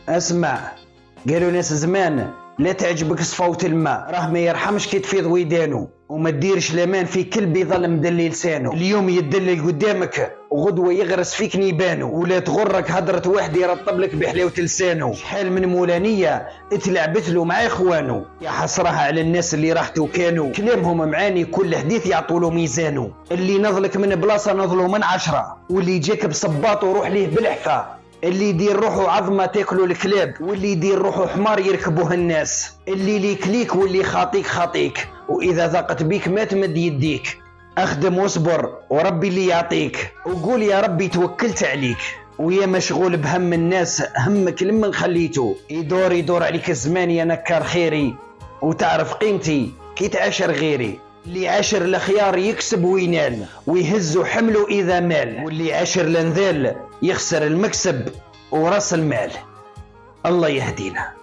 اسمع، قالوا ناس زمان لا تعجبك صفاوة الماء، راه ما يرحمش كي تفيض ويدانو، وما ديرش الامان في كلب يظل مدلي لسانو. اليوم يدلل قدامك وغدوه يغرس فيك نيبانو، ولا تغرك هضرة واحد يرطب لك بحلاوة لسانو. شحال من مولانية اتلعبت له مع اخوانو، يا حسرها على الناس اللي راحتو كانوا كلامهم معاني، كل حديث يعطولو ميزانو. اللي نضلك من بلاصة نضلو من 10، واللي جاك بصباط وروح ليه بالحفا، اللي يدير روحو عظمه تاكلو الكلاب، واللي يدير روحو حمار يركبوه الناس، اللي ليك ليك واللي خاطيك خاطيك، واذا ضاقت بيك ما تمد يديك. اخدم واصبر وربي اللي يعطيك، وقول يا ربي توكلت عليك. ويا مشغول بهم الناس همك لمن خليتو، يدور عليك الزمان يا نكار خيري، وتعرف قيمتي كي تعاشر غيري. اللي عاشر الخيار يكسب وينال، ويهز حمله إذا مال، واللي عاشر الانذال يخسر المكسب وراس المال. الله يهدينا.